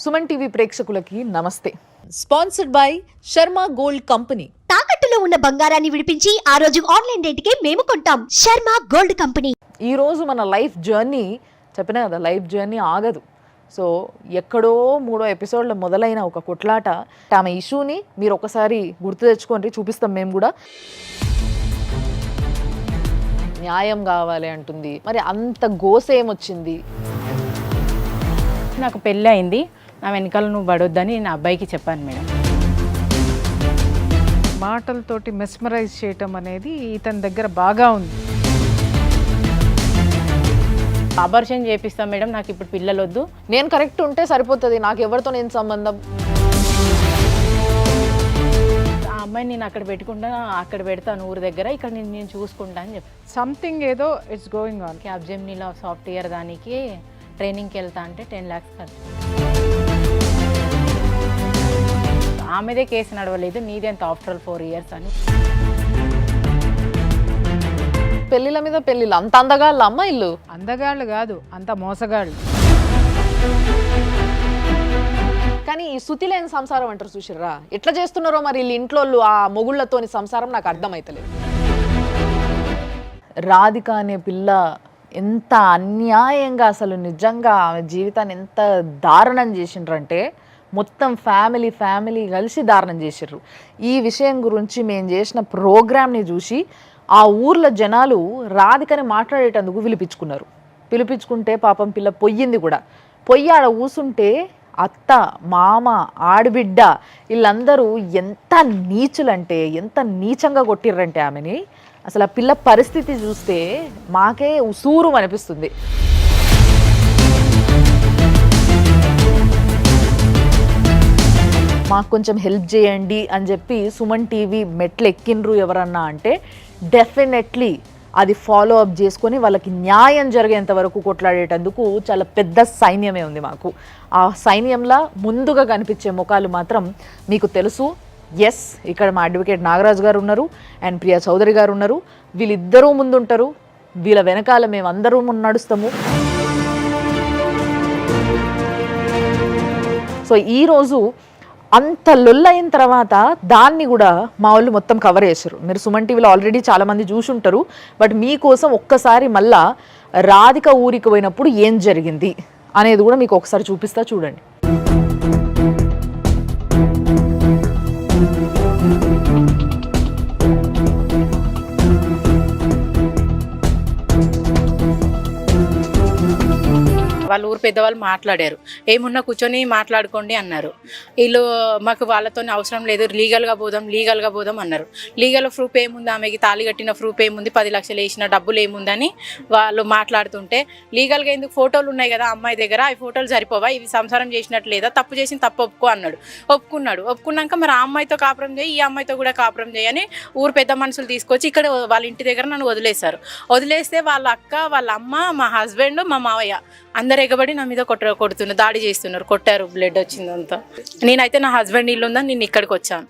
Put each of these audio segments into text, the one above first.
Suman TV ప్రేక్షకులకి నమస్తే. Sponsored by Sharma gold company. తాకట్టులో ఉన్న బంగారాన్ని విడిపించి ఆ రోజు ఆన్లైన్ రేటుకే మేము కొంటాం. Sharma gold company. ఈ రోజు మన లైఫ్ జర్నీ చెప్పినా కదా, లైఫ్ జర్నీ ఆగదు. సో ఎక్కడో 3వ ఎపిసోడ్లో మొదలైన ఒక కొట్లాట, ఆమె ఇష్యూని మీరు ఒకసారి గుర్తు తెచ్చుకొని చూపిస్తాం మేము కూడా. న్యాయం కావాలి అంటుంది, మరి అంత గోస ఏమొచ్చింది? నాకు పెళ్ళి అయింది, నా వెనకాల నువ్వు పడొద్దని నా అబ్బాయికి చెప్పాను మేడం. మాటలతోటి మెస్మరైజ్ చేయటం అనేది ఇతని దగ్గర బాగా ఉంది. అబార్షన్ చేపిస్తాం మేడం, నాకు ఇప్పుడు పిల్లలు వద్దు, నేను కరెక్ట్ ఉంటే సరిపోతుంది, నాకు ఎవరితో నేను సంబంధం. ఆ అమ్మాయిని నేను అక్కడ పెట్టుకుంటా, అక్కడ పెడతాను ఊరు దగ్గర, ఇక్కడ నేను చూసుకుంటా అని చెప్పి. సంథింగ్ ఏదో ఇట్స్ గోయింగ్ ఆన్. క్యాబ్జెమినీలో సాఫ్ట్వేర్ దానికి ట్రైనింగ్కి వెళ్తా అంటే 10 lakhs ఖర్చు. ఆమెదే కేసు నడవలేదు, నీదెంత ఆఫ్టర్ ఆల్ 4 years అని. పెళ్ళిళ్ళ మీద పెళ్ళిళ్ళు, అంత అందగాళ్ళ అమ్మాయిలు. అందగాళ్ళు కాదు, అంత మోసగాళ్ళు. కానీ ఈ శృతి లేని సంసారం అంటారు చూసిర్రా, ఎట్లా చేస్తున్నారో మరి వీళ్ళు ఇంట్లో ఆ మొగుళ్ళతోని సంసారం నాకు అర్థమైతలేదు. రాధిక అనే పిల్ల ఎంత అన్యాయంగా, అసలు నిజంగా ఆమె జీవితాన్ని ఎంత దారుణం చేసిండ్రంటే మొత్తం ఫ్యామిలీ కలిసి దారుణం చేసిర్రు. ఈ విషయం గురించి మేము చేసిన ప్రోగ్రామ్ని చూసి ఆ ఊర్లో జనాలు రాధికని మాట్లాడేటందుకు పిలిపించుకుంటే పాపం పిల్ల పొయ్యింది కూడా. పొయ్యి ఆడ కూసుంటే అత్త, మామ, ఆడబిడ్డ వీళ్ళందరూ ఎంత నీచులంటే, ఎంత నీచంగా కొట్టిర్రంటే ఆమెని. అసలు ఆ పిల్ల పరిస్థితి చూస్తే మాకే ఉసూరు అనిపిస్తుంది. మాకు కొంచెం హెల్ప్ చేయండి అని చెప్పి సుమన్ టీవీ మెట్లు ఎక్కిండ్రు ఎవరన్నా అంటే డెఫినెట్లీ అది ఫాలో అప్ చేసుకొని వాళ్ళకి న్యాయం జరిగేంత వరకు కొట్లాడేటందుకు చాలా పెద్ద సైన్యమే ఉంది మాకు. ఆ సైన్యంలా ముందుగా కనిపించే ముఖాలు మాత్రం మీకు తెలుసు. ఎస్, ఇక్కడ మా అడ్వకేట్ నాగరాజు గారు ఉన్నారు అండ్ ప్రియా చౌదరి గారు ఉన్నారు. వీళ్ళిద్దరూ ముందుంటారు, వీళ్ళ వెనకాల మేము అందరూ నడుస్తాము. సో ఈరోజు అంత లొల్లయిన తర్వాత దాన్ని కూడా మా వాళ్ళు మొత్తం కవర్ చేశారు. మీరు సుమన్ టీవీలో ఆల్రెడీ చాలామంది చూసుంటారు, బట్ మీకోసం ఒక్కసారి మళ్ళా రాధిక ఊరికి పోయినప్పుడు ఏం జరిగింది అనేది కూడా మీకు ఒకసారి చూపిస్తా, చూడండి. వాళ్ళ ఊరు పెద్దవాళ్ళు మాట్లాడారు, ఏమున్నా కూర్చొని మాట్లాడుకోండి అన్నారు. వీళ్ళు మాకు వాళ్ళతో అవసరం లేదు, లీగల్గా పోదాం అన్నారు. లీగల్ ప్రూఫ్ ఏముంది, ఆమెకి తాళి కట్టిన ప్రూఫ్ ఏముంది, 10 లక్షలు వేసిన డబ్బులు ఏముందని వాళ్ళు మాట్లాడుతుంటే, లీగల్గా ఎందుకు ఫోటోలు ఉన్నాయి కదా అమ్మాయి దగ్గర, ఆ ఫోటోలు సరిపోవా, ఇవి సంసారం చేసినట్టు లేదా, తప్పు చేసిన తప్పు ఒప్పుకో అన్నాడు. ఒప్పుకున్నాక మరి ఆ అమ్మాయితో కాపురం చేయి, ఈ అమ్మాయితో కూడా కాపురం చేయని ఊరు పెద్ద మనుషులు తీసుకొచ్చి ఇక్కడ వాళ్ళ ఇంటి దగ్గర నన్ను వదిలేస్తే వాళ్ళ అక్క, వాళ్ళ అమ్మ, మా హస్బెండ్, మా మావయ్య అందరు ఎగబడి నా మీద కొడుతున్నారు, దాడి చేస్తున్నారు, కొట్టారు, బ్లడ్ వచ్చిందంతా. నేనైతే నా హస్బెండ్ ఇల్లు ఉందని నేను ఇక్కడికి వచ్చాను.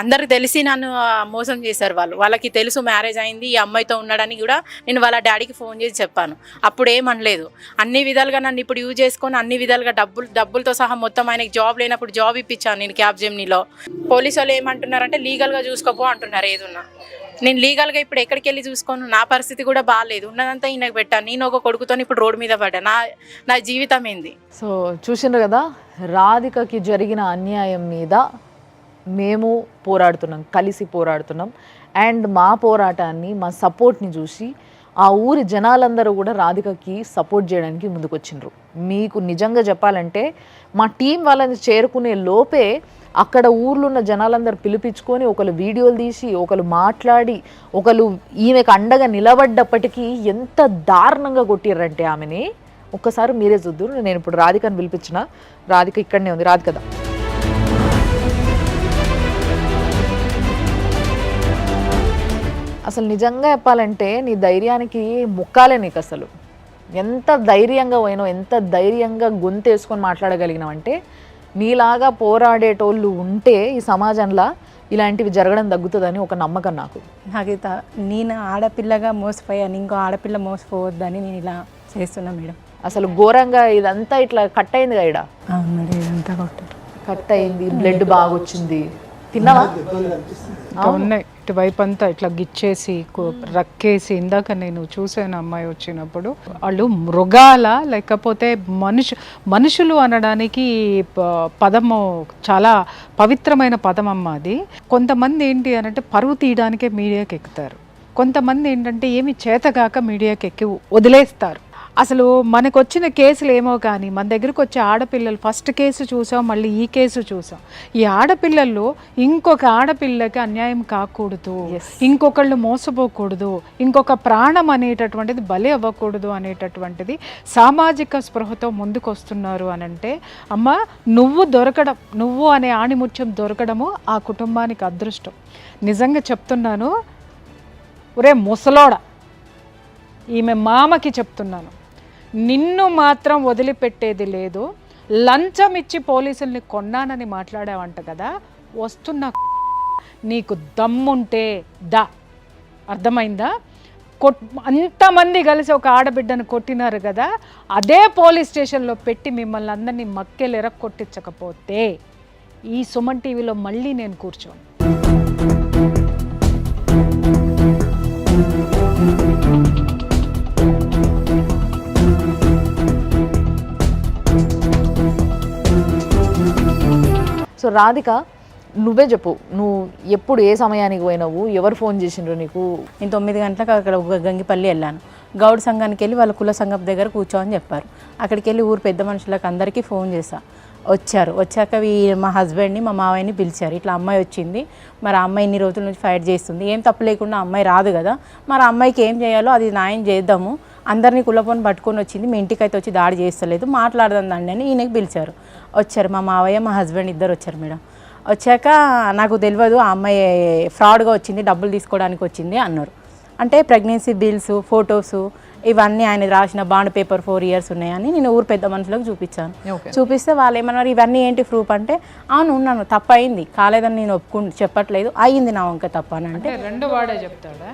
అందరికి తెలిసి నన్ను మోసం చేశారు వాళ్ళకి తెలుసు మ్యారేజ్ అయింది, ఈ అమ్మాయితో ఉన్నాడని కూడా నేను వాళ్ళ డాడీకి ఫోన్ చేసి చెప్పాను. అప్పుడు ఏమనలేదు. అన్ని విధాలుగా నన్ను ఇప్పుడు యూజ్ చేసుకొని అన్ని విధాలుగా డబ్బులతో సహా మొత్తం ఆయనకి జాబ్ లేనప్పుడు జాబ్ ఇప్పించాను నేను క్యాబ్జెమినీలో. పోలీసు వాళ్ళు ఏమంటున్నారంటే లీగల్గా చూసుకోపో అంటున్నారు. ఏదున్నా నేను లీగల్గా ఇప్పుడు ఎక్కడికి వెళ్ళి చూసుకోను, నా పరిస్థితి కూడా బాగాలేదు, ఉన్నదంతా ఈయనకు పెట్టాను. నేను ఒక కొడుకుతో ఇప్పుడు రోడ్డు మీద పడ్డా, నా జీవితం ఏంది. సో చూసిండ్రు కదా, రాధికకి జరిగిన అన్యాయం మీద మేము కలిసి పోరాడుతున్నాం. అండ్ మా పోరాటాన్ని, మా సపోర్ట్ని చూసి ఆ ఊరి జనాలందరూ కూడా రాధికకి సపోర్ట్ చేయడానికి ముందుకొచ్చిండ్రు. మీకు నిజంగా చెప్పాలంటే మా టీం వాళ్ళని చేరుకునే లోపే అక్కడ ఊర్లో ఉన్న జనాలందరూ పిలిపించుకొని ఒకరు వీడియోలు తీసి, ఒకరు మాట్లాడి, ఒకరు ఈమెకు అండగా నిలబడ్డప్పటికీ ఎంత దారుణంగా కొట్టిర్రంటే ఆమెని ఒక్కసారి మీరే చూద్దురు. నేను ఇప్పుడు రాధికని పిలిపించిన, రాధిక ఇక్కడనే ఉంది. రాధిక అసలు నిజంగా చెప్పాలంటే నీ ధైర్యానికి ముక్కాలే. నీకు అసలు ఎంత ధైర్యంగా పోయినావు, ఎంత ధైర్యంగా గొంతేసుకొని మాట్లాడగలిగినావు అంటే, నీలాగా పోరాడేటోళ్ళు ఉంటే ఈ సమాజంలో ఇలాంటివి జరగడం తగ్గుతుందని ఒక నమ్మకం నాకు. నేను ఆడపిల్లగా మోసపోయాను, ఇంకో ఆడపిల్ల మోసపోవద్దని నేను ఇలా చేస్తున్నా మేడం. అసలు ఘోరంగా ఇదంతా ఇట్లా కట్ అయింది కదా ఈడ. అవును మేడం, ఇదంతా కొట్టారు. కట్ అయింది, బ్లడ్ బాగా వచ్చింది. తిన్నావా? ఇట్లా ఉన్నాయి ఇటువైపు అంతా ఇట్లా గిచ్చేసి రక్కేసి. ఇందాక నేను చూసాను అమ్మాయి వచ్చినప్పుడు. వాళ్ళు మృగాల లేకపోతే మనుషులు అనడానికి పదము చాలా పవిత్రమైన పదం అమ్మ అది. కొంతమంది ఏంటి అనంటే పరువు తీయడానికే మీడియాకి ఎక్కుతారు, కొంతమంది ఏంటంటే ఏమి చేతగాక మీడియాకి ఎక్కి వదిలేస్తారు. అసలు మనకు వచ్చిన కేసులు ఏమో కానీ మన దగ్గరకు వచ్చే ఆడపిల్లలు, ఫస్ట్ కేసు చూసాం, మళ్ళీ ఈ కేసు చూసాం. ఈ ఆడపిల్లల్లో ఇంకొక ఆడపిల్లకి అన్యాయం కాకూడదు, ఇంకొకళ్ళు మోసపోకూడదు, ఇంకొక ప్రాణం అనేటటువంటిది బలి అవ్వకూడదు అనేటటువంటిది సామాజిక స్పృహతో ముందుకు వస్తున్నారు అని అంటే, అమ్మ నువ్వు దొరకడం, నువ్వు అనే ఆణిముత్యం దొరకడము ఆ కుటుంబానికి అదృష్టం. నిజంగా చెప్తున్నాను, ఒరే ముసలోడ, ఈమె మామకి చెప్తున్నాను, నిన్ను మాత్రం వదిలిపెట్టేది లేదు. లంచం ఇచ్చి పోలీసుల్ని కొన్నానని మాట్లాడావంట కదా, వస్తున్న నీకు దమ్ముంటే దా, అర్థమైందా? అంతమంది కలిసి ఒక ఆడబిడ్డను కొట్టినారు కదా, అదే పోలీస్ స్టేషన్లో పెట్టి మిమ్మల్ని అందరినీ మక్కెలు ఎరక్కొట్టించకపోతే ఈ సుమన్ టీవీలో మళ్ళీ నేను కూర్చోను. సో రాధిక, నువ్వే చెప్పు, నువ్వు ఎప్పుడు ఏ సమయానికి పోయినావు, ఎవరు ఫోన్ చేసిండ్రు నీకు? నేను 9 గంటలకు అక్కడ గంగిపల్లి వెళ్ళాను. గౌడ్ సంఘానికి వెళ్ళి వాళ్ళ కుల సంఘం దగ్గర కూర్చోమని చెప్పారు. అక్కడికి వెళ్ళి ఊరు పెద్ద మనుషులకు అందరికీ ఫోన్ చేశా. వచ్చారు. వచ్చాక మా హస్బెండ్ని మా మావయ్యని పిలిచారు. ఇట్లా అమ్మాయి వచ్చింది, మరి ఆ అమ్మాయి ఇన్ని రోజుల నుంచి ఫైట్ చేస్తుంది, ఏం తప్పు లేకుండా అమ్మాయి రాదు కదా, మరి ఆ అమ్మాయికి ఏం చేయాలో అది న్యాయం చేద్దాము, అందరినీ కులపోని పట్టుకొని వచ్చింది, మీ ఇంటికైతే వచ్చి దాడి చేస్తలేదు, మాట్లాడదండి అని ఈయనకి పిలిచారు. వచ్చారు మా మావయ్య మా హస్బెండ్ ఇద్దరు వచ్చారు మేడం. వచ్చాక నాకు తెలియదు ఆ అమ్మాయి ఫ్రాడ్గా వచ్చింది, డబ్బులు తీసుకోవడానికి వచ్చింది అన్నారు. అంటే ప్రెగ్నెన్సీ బిల్స్, ఫొటోసు ఇవన్నీ ఆయన రాసిన బాండ్ పేపర్ 4 years ఉన్నాయని నేను ఊరు పెద్ద మనుషులకు చూపించాను. చూపిస్తే వాళ్ళు ఏమన్నారు, ఇవన్నీ ఏంటి ప్రూఫ్ అంటే, అవును ఉన్నాను, తప్పు అయింది, కాలేదని నేను చెప్పట్లేదు, అయ్యింది నా వంక తప్ప అని. అంటే రెండు వాడే చెప్తాడా,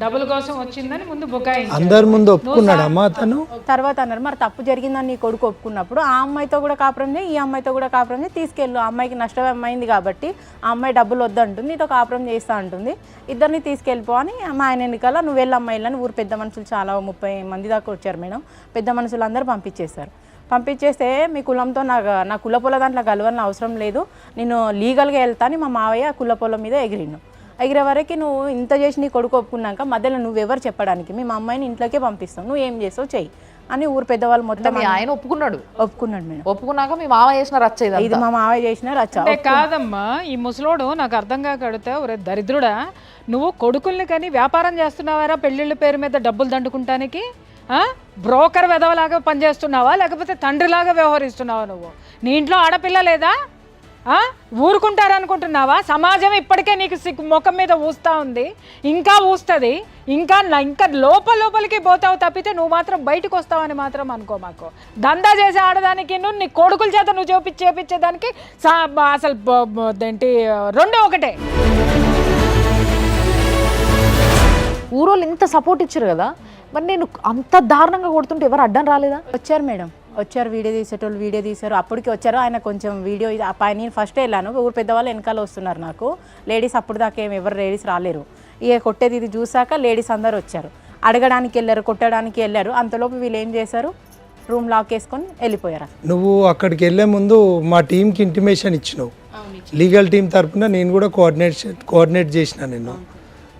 డబ్బుల కోసం వచ్చిందని ముందు బుకాయి అందరి ముందు ఒప్పుకున్నాడు అమ్మా అతను. తర్వాత అన్నారు, మరి తప్పు జరిగిందని నీ కొడుకు ఒప్పుకున్నప్పుడు ఆ అమ్మాయితో కూడా కాపురం చేయి, ఈ అమ్మాయితో కూడా కాపురం చేయి, తీసుకెళ్ళు, ఆ అమ్మాయికి నష్టం అయింది కాబట్టి ఆ అమ్మాయి డబ్బులు వద్దంటుంది, నీతో కాపురం చేస్తా అంటుంది, ఇద్దరిని తీసుకెళ్ళిపో అని మా ఆయన ఎన్నికల నువ్వు వెళ్ళి అమ్మాయిలని ఊరు పెద్ద మనుషులు చాలా 30 మంది దాకా వచ్చారు మేడం. పెద్ద మనుషులు అందరూ పంపించేశారు. పంపించేస్తే మీ కులంతో నా కులపొల దాంట్లో కలవాలని అవసరం లేదు, నేను లీగల్గా వెళ్తాను మా మావయ్య కులపొల మీద ఎగిరిను. ఎగిరే వరకు నువ్వు ఇంత చేసి నీ కొడుకు ఒప్పుకున్నాక మధ్యలో నువ్వెవరు చెప్పడానికి, మేము అమ్మాయిని ఇంట్లోకే పంపిస్తాం, నువ్వు ఏం చేసావు చెయ్యి అని ఊరు పెద్దవాళ్ళు మొత్తం. ఆయన ఒప్పుకున్నాడు మేడం. ఒప్పుకున్నాక మీ మామయ్య చేసిన రచ్చ ఇది మా మావయ్య చేసిన రచ్చ కాదమ్మా. ఈ ముసలోడు నాకు అర్థం కాకడితే, ఒరే దరిద్రుడా, నువ్వు కొడుకుల్ని కానీ వ్యాపారం చేస్తున్నావారా పెళ్ళిళ్ళ పేరు మీద డబ్బులు దండుకుంటానికి? బ్రోకర్ వెధవలాగా పనిచేస్తున్నావా, లేకపోతే తండ్రిలాగా వ్యవహరిస్తున్నావా? నువ్వు నీ ఇంట్లో ఆడపిల్ల లేదా? ఊరుకుంటారనుకుంటున్నావా? సమాజం ఇప్పటికే నీకు ముఖం మీద ఊస్తూ ఉంది, ఇంకా ఊస్తుంది, ఇంకా లోపలికి పోతావు తప్పితే నువ్వు మాత్రం బయటకు వస్తావని మాత్రం అనుకో. మాకు దందా చేసే ఆడదానికి నీ కొడుకుల చేత నువ్వు చేపించేదానికి అసలు ఏంటి రెండో ఒకటే. ఊరోళ్ళు ఇంత సపోర్ట్ ఇచ్చారు కదా, మరి నేను అంత దారుణంగా కొడుతుంటే ఎవరు అడ్డం రాలేదా? వచ్చారు మేడం, వచ్చారు, వీడియో తీసేటోళ్ళు వీడియో తీశారు. అప్పటికి వచ్చారు, ఆయన కొంచెం వీడియో నేను ఫస్ట్ వెళ్ళాను, ఊరు పెద్దవాళ్ళు వెనకాల వస్తున్నారు నాకు, లేడీస్ అప్పుడు దాకా ఎవరు లేడీస్ రాలేరు. ఇక కొట్టేది ఇది చూసాక లేడీస్ అందరు వచ్చారు, అడగడానికి వెళ్ళారు, కొట్టడానికి వెళ్ళారు. అంతలోపు వీళ్ళు ఏం చేశారు, రూమ్ లాక్ వేసుకొని వెళ్ళిపోయారు. నువ్వు అక్కడికి వెళ్ళే ముందు మా టీంకి ఇంటిమేషన్ ఇచ్చినావు, లీగల్ టీం తరఫున నేను కూడా కోఆర్డినేట్ చేసిన. నేను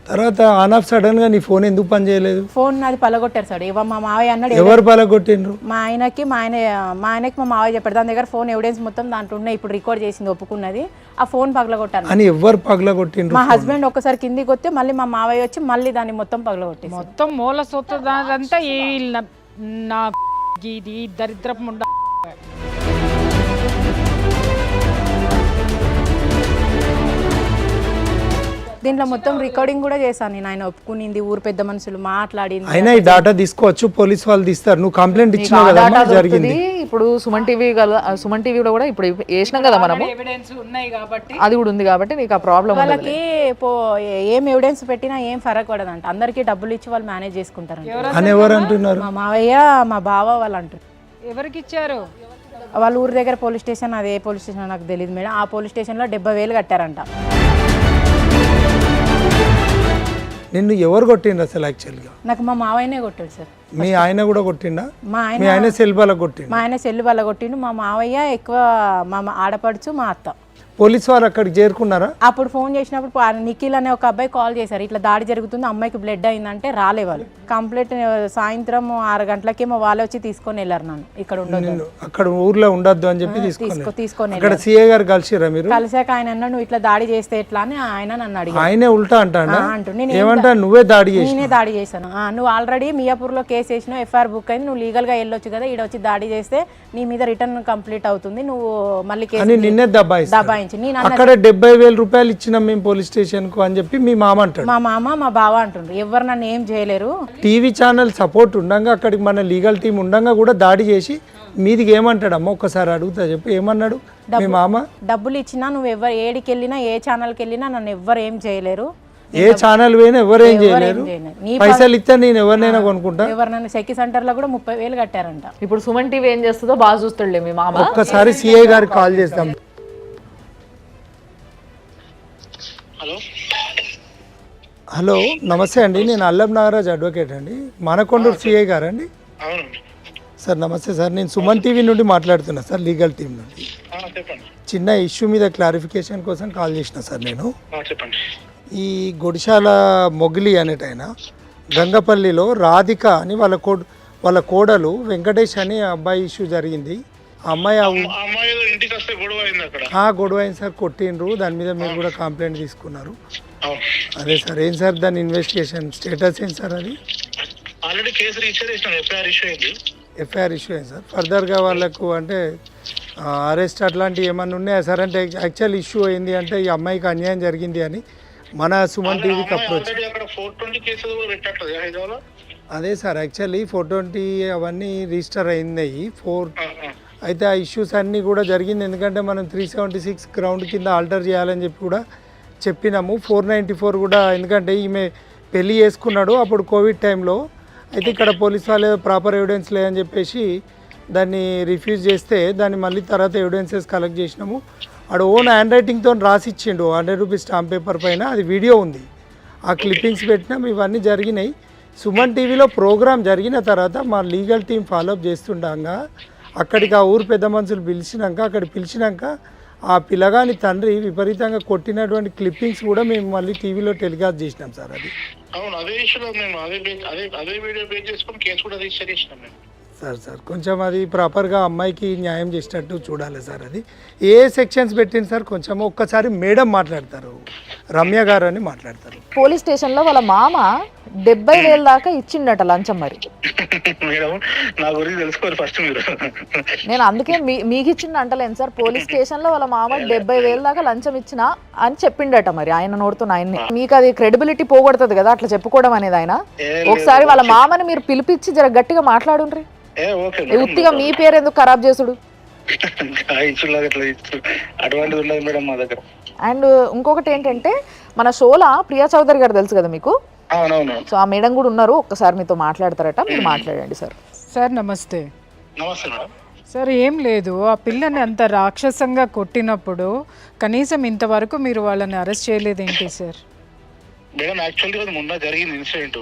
తర్వాత ఆన్ ఆఫ్ సడన్ గా నీ ఫోన్ ఎందుకు పని చేయలేదు? ఫోన్ అది పలగొట్టారు సార్. మా మావయ్య అన్నాడు. ఎవరు పలగొట్టిండ్రు? మా ఆయనకి మా మావయ్య చెప్పాడు, దాని దగ్గర ఫోన్ ఎవిడెన్స్ మొత్తం దాంట్లో ఉన్నాయి, ఇప్పుడు రికార్డ్ చేసింది, ఒప్పుకున్నది, ఆ ఫోన్ పగలగొట్టాను అని. ఎవరు పగలగొట్టిండ్రు? మా హస్బెండ్ ఒకసారి కిందికి వస్తే మళ్ళీ మా మావయ్య వచ్చి మళ్ళీ దాన్ని మొత్తం పగలగొట్టి మొత్తం మూల సొత్తుదంతా నా దరిద్రపు ఉండ. దీంట్లో మొత్తం రికార్డింగ్ కూడా చేశాను నేను. ఆయన ఒప్పుకునింది, ఊరు పెద్ద మనుషులు మాట్లాడింది. అయినా ఈ డాటా తీసుకోవచ్చు, పోలీస్ వాళ్ళు తీస్తారు. నువ్వు కంప్లైంట్ నీకు ఇచ్చినావు ఆ కదా data జరిగింది. దొరుకుతుంది. ఇప్పుడు సుమన్ టీవీలో కూడా ఇప్పుడు వేసినాం కదా మనము, ఎవిడెన్స్ ఉన్నాయి కాబట్టి అది కూడా ఉంది కాబట్టి నీకు ఆ ప్రాబ్లం వాళ్ళకి ఏం ఎవిడెన్స్ పెట్టినా ఏం ఫరక్ పడదంట. అందరికీ డబ్బులు ఇచ్చి వాళ్ళు మేనేజ్ చేసుకుంటారంట. అని ఎవరు అంటున్నారు? మా మావయ్య మా బావ వాళ్ళు అంటారు. ఎవరికి ఇచ్చారు? వాళ్ళ ఊరి దగ్గర పోలీస్ స్టేషన్, అదే పోలీస్ స్టేషన్ నాకు తెలియదు మేడం. ఆ పోలీస్ స్టేషన్లో 70,000 కట్టారంట. నిన్ను ఎవరు కొట్టిండ్రు అసలు యాక్చువల్గా? నాకు మా మావయ్యనే కొట్టాడు సార్. మీ ఆయన కూడా కొట్టిండా? మా మీ ఆయన సెల్ బాల కొట్టిండు. మా ఆయన సెల్లు వల్ల కొట్టిండు. మా మావయ్య ఎక్కువ మా ఆడపడుచు, మా అత్త. పోలీస్ వారు అక్కడికి చేరుకున్నారా? అప్పుడు ఫోన్ చేసినప్పుడు నిఖిల్ అనే ఒక అబ్బాయి కాల్ చేశారు, ఇట్లా దాడి జరుగుతుంది, అమ్మాయికి బ్లడ్ అయిందంటే రాలే వాళ్ళు. కంప్లీట్ సాయంత్రం 6 గంటలకేమో వాళ్ళు వచ్చి తీసుకొని వెళ్ళారు నన్ను. ఇక్కడ ఉండదు, అక్కడ ఊర్లో ఉండొద్దు అని చెప్పి తీసుకొని అక్కడ వెళ్ళారు. సిఐ గారు కలిసిరా మీరు? కలిసాక ఆయన అన్నాడు, నువ్వు ఇట్లా దాడి చేస్తే ఎట్లా అని ఆయన నన్ను అడిగారు. ఆయనే ఉల్టా అంటాడా? అంటుండే ఏమంటా నువ్వే దాడి చేసి? నేనే దాడి చేశాను. నువ్వు ఆల్రెడీ మియాపూర్లో కేసు వేసినావు, ఎఫ్ఐఆర్ బుక్ అయింది, నువ్వు లీగల్గా వెళ్ళొచ్చు కదా, ఈడ వచ్చి దాడి చేస్తే నీ మీద రిటర్న్ కంప్లీట్ అవుతుంది, నువ్వు మళ్ళీ కేసు నిన్నే దబాయించి. నేను అక్కడ 70,000 రూపాయలు ఇచ్చినాం మేము పోలీస్ స్టేషన్ కు అని చెప్పి మీ మామ అంటాడు. మా మామ మా బావ అంటుండ్రు, ఎవరు నన్ను ఏం చేయలేరు. టీవీ ఛానల్ సపోర్ట్ ఉండగా, అక్కడికి మన లీగల్ టీం ఉండగా కూడా దాడి చేసి మీదికి ఏమంటాడు? అమ్మ ఒక్కసారి అడుగుతా చెప్పు, ఏమన్నాడు మీ మామ? డబ్బులు ఇచ్చినా నువ్వు ఏడికి వెళ్ళినా, ఏ ఛానల్కి వెళ్ళినా నన్ను ఎవ్వరు ఏం చేయలేరు. ఏ ఛానల్ పోయినా ఎవరేం చేయలేరు. పైసలు ఇస్తే నేను ఎవరినైనా కొనుక్కుంటా. ఎవరినైనా సెక్కి సెంటర్లో కూడా 30,000 కట్టారంట. ఇప్పుడు సుమన్ టీవీ ఏం చేస్తుందో బాగా చూస్తాడులే మీ మామ. ఒక్కసారి సిఐ గారికి కాల్ చేస్తాం. హలో నమస్తే అండి, నేను అల్లం నాగరాజ్ అడ్వకేట్ అండి, మానకొండూరు సిఐ గారండి. సార్ నమస్తే సార్, నేను సుమన్ టీవీ నుండి మాట్లాడుతున్నా సార్, లీగల్ టీం నుండి. చిన్న ఇష్యూ మీద క్లారిఫికేషన్ కోసం కాల్ చేసిన సార్ నేను. ఈ గుడిశాల మొగిలి అనేటైన గంగపల్లిలో రాధిక అని వాళ్ళ కోడలు వెంకటేష్ అని అబ్బాయి ఇష్యూ జరిగింది. ఆ అమ్మాయి గొడవ అయింది సార్, కొట్టిండ్రు. దాని మీద మీరు కూడా కంప్లైంట్ తీసుకున్నారు. అదే సార్, ఏం సార్ దాని ఇన్వెస్టిగేషన్ స్టేటస్ ఏంటి సార్? అది ఆల్రెడీ కేసు రిజిస్టర్ చేసినాం, ఎఫ్ఐఆర్ ఇష్యూ అయింది. ఎఫ్ఐఆర్ ఇష్యూ అయింది సార్. ఫర్దర్గా వాళ్ళకు అంటే అరెస్ట్ అట్లాంటివి ఏమన్నా ఉన్నాయా సార్? అంటే యాక్చువల్ ఇష్యూ అయింది అంటే ఈ అమ్మాయికి అన్యాయం జరిగింది అని మన సుమన్ టీవీకి అప్రోచ్. అదే సార్, యాక్చువల్లీ 420 అవన్నీ రిజిస్టర్ అయినాయి. అయితే ఆ ఇష్యూస్ అన్నీ కూడా జరిగింది. ఎందుకంటే మనం 376 గ్రౌండ్ కింద ఆల్టర్ చేయాలని చెప్పి కూడా చెప్పినాము. 494 కూడా, ఎందుకంటే ఈమె పెళ్ళి చేసుకున్నాడు అప్పుడు కోవిడ్ టైంలో. అయితే ఇక్కడ పోలీస్ వాళ్ళు ప్రాపర్ ఎవిడెన్స్ లేదని చెప్పేసి దాన్ని రిఫ్యూజ్ చేస్తే దాన్ని మళ్ళీ తర్వాత ఎవిడెన్సెస్ కలెక్ట్ చేసినాము. ఆడు ఓన్ హ్యాండ్ రైటింగ్తో రాసి ఇచ్చిండు 100 రూపీస్ స్టాంప్ పేపర్ పైన. అది వీడియో ఉంది, ఆ క్లిప్పింగ్స్ పెట్టినాం. ఇవన్నీ జరిగినాయి. సుమన్ టీవీలో ప్రోగ్రామ్ జరిగిన తర్వాత మా లీగల్ టీం ఫాలోఅప్ చేస్తుండగా అక్కడికి ఆ ఊరు పెద్ద మనుషులు పిలిచినాక ఆ పిల్లగాని తండ్రి విపరీతంగా కొట్టినటువంటి క్లిప్పింగ్స్ కూడా మేము మళ్ళీ టీవీలో టెలికాస్ట్ చేసినాం సార్. అది అవును, అదే ఇష్యూలో మేము అదే వీడియో బేస్ చేసుకొని కేసు కూడా రిజిస్టర్ చేసినాం మేము. సార్ కొంచెం అది ప్రాపర్గా అమ్మాయికి న్యాయం చేసేటట్టు చూడాలి సార్. అది ఏ సెక్షన్స్ పెట్టింది సార్? కొంచెం ఒక్కసారి మేడం మాట్లాడతారు, రమ్య గారు అని మాట్లాడతారు. పోలీస్ స్టేషన్లో వాళ్ళ మామ 70,000 దాకా ఇచ్చిండట లంచం. మరి మేడం నా గురించి తెలుసుకోవాలి ఫస్ట్ మీరు. నేను అందుకే మీకు ఇచ్చిండు అంటలేను సార్. పోలీస్ స్టేషన్లో వాళ్ళ మామ 70,000 దాకా లంచం ఇచ్చిన అని చెప్పిండట. మరి ఆయన నోడుతున్న ఆయన్ని, మీకు అది క్రెడిబిలిటీ పోగొడుతుంది కదా అట్లా చెప్పుకోవడం అనేది. ఆయన ఒకసారి వాళ్ళ మామని మీరు పిలిపించి జర గట్టిగా మాట్లాడుండ్రి. ఉత్తిగా మీ పేరు ఎందుకు ఖరాబ్ చేసుడు? అండ్ ఇంకొకటి ఏంటంటే మన షోలా ప్రియా చౌదరి గారు తెలుసు కదా మీకు. సో ఆ మేడం కూడా ఉన్నారు, ఒక్కసారి మీతో మాట్లాడతారట, మీరు మాట్లాడండి సార్. సార్ నమస్తే. నమస్తే మేడం. సార్ ఏం లేదు, ఆ పిల్లని అంత రాక్షసంగా కొట్టినప్పుడు కనీసం ఇంతవరకు మీరు వాళ్ళని అరెస్ట్ చేయలేదేంటి సార్? మేడం యాక్చువల్లీ అది మొన్న జరిగింది ఇన్సిడెంట్.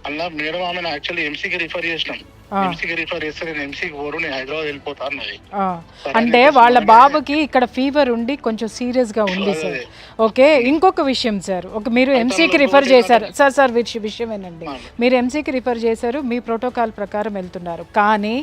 అలా మేడం ఆమెను యాక్చువల్లీ ఎంసీకి రిఫర్ చేసినాం. ఎంసీకి రిఫర్ చేస్తే నేను ఎంసీకి పోరు, నేను హైదరాబాద్ వెళ్ళిపోతా అన్నది. అంటే వాళ్ళ బాబుకి ఇక్కడ ఫీవర్ ఉండి కొంచెం సీరియస్ గా ఉంది సార్. ఓకే, ఇంకొక విషయం సార్, మీరు ఎంసీకి రిఫర్ చేశారు సార్ విషయం ఏనండి, మీరు ఎంసీకి రిఫర్ చేశారు, మీ ప్రోటోకాల్ ప్రకారం వెళ్తున్నారు. కానీ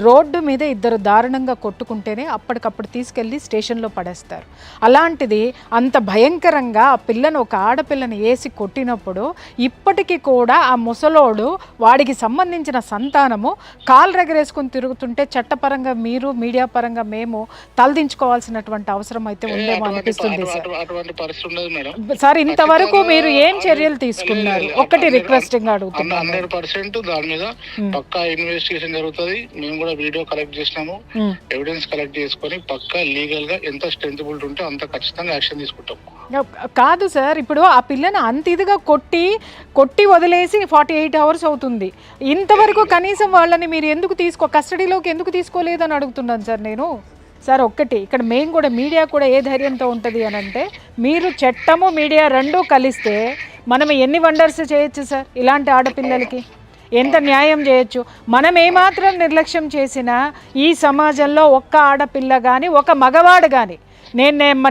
రోడ్డు మీద ఇద్దరు దారుణంగా కొట్టుకుంటేనే అప్పటికప్పుడు తీసుకెళ్లి స్టేషన్లో పడేస్తారు. అలాంటిది అంత భయంకరంగా ఆ పిల్లను, ఒక ఆడపిల్లని వేసి కొట్టినప్పుడు ఇప్పటికీ కూడా ఆ ముసలోడు, వాడికి సంబంధించిన సంతానము కాలు రెగరేసుకుని తిరుగుతుంటే చట్టపరంగా మీరు మీడియా పరంగా మేము తలదించుకోవాల్సినటువంటి అవసరం అయితే ఉందేమో అనిపిస్తుంది సార్. అటువంటి పరిస్థితి ఉండదు మేడం. సార్ ఇంతవరకు మీరు ఏం చర్యలు తీసుకున్నారు? ఒక్కటి రిక్వెస్టింగ్ అడుగుతున్నాను. 100% దాని మీద పక్కా ఇన్వెస్టిగేషన్ జరుగుతుంది. మేము కూడా వీడియో కలెక్ట్ చేసినాము, ఎవిడెన్స్ కలెక్ట్ చేసుకొని పక్కా లీగల్ గా ఎంత స్ట్రెంతబుల్ ఉంటే అంత ఖచ్చితంగా యాక్షన్ తీసుకుంటాం. కాదు సార్, ఇప్పుడు ఆ పిల్లని అంత ఇదిగా కొట్టి వదిలేసి 48 అవర్స్ అవుతుంది. ఇంతవరకు కనీసం వాళ్ళని మీరు ఎందుకు కస్టడీలోకి ఎందుకు తీసుకోలేదని అడుగుతున్నాను సార్ నేను. సార్ ఒక్కటి ఇక్కడ మేము కూడా మీడియా కూడా ఏ ధైర్యంతో ఉంటుంది అని అంటే, మీరు చట్టము మీడియా రెండూ కలిస్తే మనం ఎన్ని వండర్స్ చేయొచ్చు సార్ ఇలాంటి ఆడపిల్లలకి, ఎంత న్యాయం చేయొచ్చు. మనం ఏమాత్రం నిర్లక్ష్యం చేసినా ఈ సమాజంలో ఒక్క ఆడపిల్ల కానీ ఒక మగవాడు కానీ,